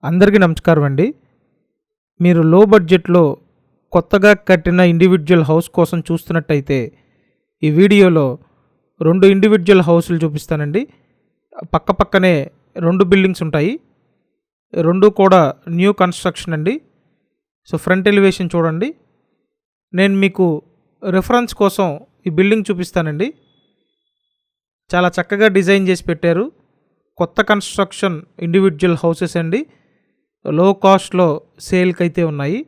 అందరికీ నమస్కారం అండి. మీరు లో బడ్జెట్లో కొత్తగా కట్టిన ఇండివిజువల్ హౌస్ కోసం చూస్తున్నట్టయితే ఈ వీడియోలో 2 ఇండివిజువల్ హౌస్లు చూపిస్తానండి. పక్కపక్కనే 2 బిల్డింగ్స్ ఉంటాయి. 2 కూడా న్యూ కన్స్ట్రక్షన్ అండి. సో ఫ్రంట్ ఎలివేషన్ చూడండి. నేను మీకు రిఫరెన్స్ కోసం ఈ బిల్డింగ్ చూపిస్తానండి. చాలా చక్కగా డిజైన్ చేసి పెట్టారు. కొత్త కన్స్ట్రక్షన్ ఇండివిజువల్ హౌసెస్ అండి. లో కాస్ట్లో సేల్కి అయితే ఉన్నాయి.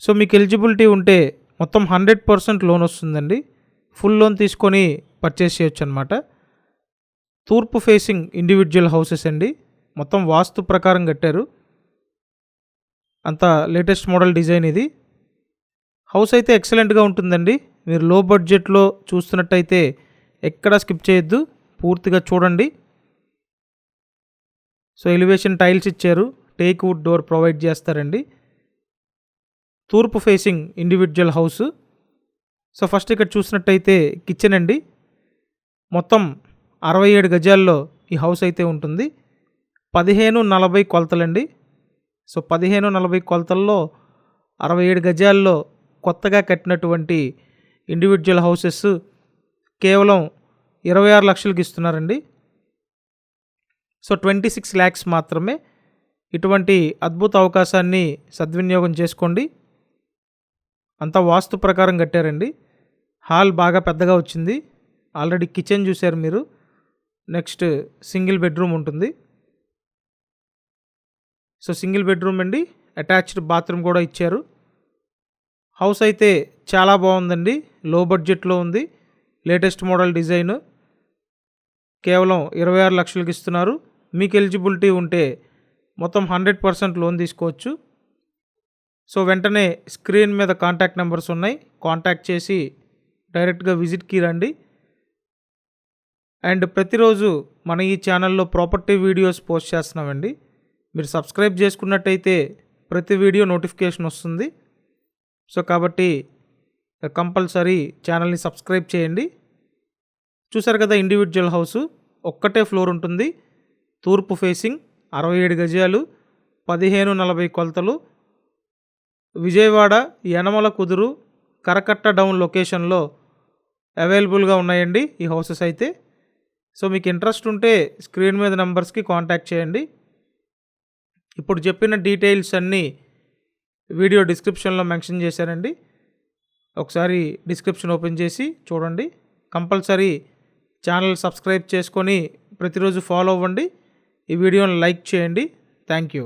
సో మీకు ఎలిజిబిలిటీ ఉంటే మొత్తం 100% లోన్ వస్తుందండి. ఫుల్ లోన్ తీసుకొని పర్చేస్ చేయొచ్చు అనమాట. తూర్పు ఫేసింగ్ ఇండివిజువల్ హౌసెస్ అండి. మొత్తం వాస్తు ప్రకారం కట్టారు. అంతా లేటెస్ట్ మోడల్ డిజైన్ ఇది. హౌస్ అయితే ఎక్సలెంట్గా ఉంటుందండి. మీరు లో బడ్జెట్లో చూస్తున్నట్టయితే ఎక్కడా స్కిప్ చేయొద్దు, పూర్తిగా చూడండి. సో ఎలివేషన్ టైల్స్ ఇచ్చారు. టేక్ వుడ్ డోర్ ప్రొవైడ్ చేస్తారండి. తూర్పు facing individual house. So first ఇక్కడ చూసినట్టయితే కిచెన్ అండి. మొత్తం 67 గజాల్లో ఈ హౌస్ అయితే ఉంటుంది. 1540 కొలతలండి. సో 1540 కొలతల్లో 67 గజాల్లో కొత్తగా కట్టినటువంటి ఇండివిజువల్ హౌసెస్ కేవలం 26 లక్షలకి ఇస్తున్నారండి. సో 26 lakhs మాత్రమే. ఇటువంటి అద్భుత అవకాశాన్ని సద్వినియోగం చేసుకోండి. అంతా వాస్తు ప్రకారం కట్టారండి. హాల్ బాగా పెద్దగా వచ్చింది. ఆల్రెడీ కిచెన్ చూశారు మీరు. నెక్స్ట్ సింగిల్ బెడ్రూమ్ ఉంటుంది. సో సింగిల్ బెడ్రూమ్ అండి. అటాచ్డ్ బాత్రూమ్ కూడా ఇచ్చారు. హౌస్ అయితే చాలా బాగుందండి. లో బడ్జెట్లో ఉంది. Latest model design. కేవలం 26 లక్షలకి ఇస్తున్నారు. మీకు ఎలిజిబిలిటీ ఉంటే మొత్తం 100% లోన్ తీసుకోవచ్చు. సో వెంటనే స్క్రీన్ మీద కాంటాక్ట్ నెంబర్స్ ఉన్నాయి. కాంటాక్ట్ చేసి డైరెక్ట్గా విజిట్కి రండి. అండ్ ప్రతిరోజు మన ఈ ఛానల్లో ప్రాపర్టీ వీడియోస్ పోస్ట్ చేస్తున్నామండి. మీరు సబ్స్క్రైబ్ చేసుకున్నట్టయితే ప్రతి వీడియో నోటిఫికేషన్ వస్తుంది. సో కాబట్టి కంపల్సరీ ఛానల్ని సబ్స్క్రైబ్ చేయండి. చూసారు కదా, ఇండివిజువల్ హౌస్ ఒక్కటే ఫ్లోర్ ఉంటుంది. తూర్పు ఫేసింగ్ 67 గజాలు 1540 కొలతలు. విజయవాడ యనమల కుదురు కరకట్ట డౌన్ లొకేషన్లో అవైలబుల్గా ఉన్నాయండి ఈ హౌసెస్ అయితే. సో మీకు ఇంట్రెస్ట్ ఉంటే స్క్రీన్ మీద నెంబర్స్కి కాంటాక్ట్ చేయండి. ఇప్పుడు చెప్పిన డీటెయిల్స్ అన్నీ వీడియో డిస్క్రిప్షన్లో మెన్షన్ చేశానండి. ఒకసారి డిస్క్రిప్షన్ ఓపెన్ చేసి చూడండి. కంపల్సరీ ఛానల్ సబ్స్క్రైబ్ చేసుకొని ప్రతిరోజు ఫాలో అవ్వండి. ఈ వీడియోని లైక్ చేయండి. Thank you.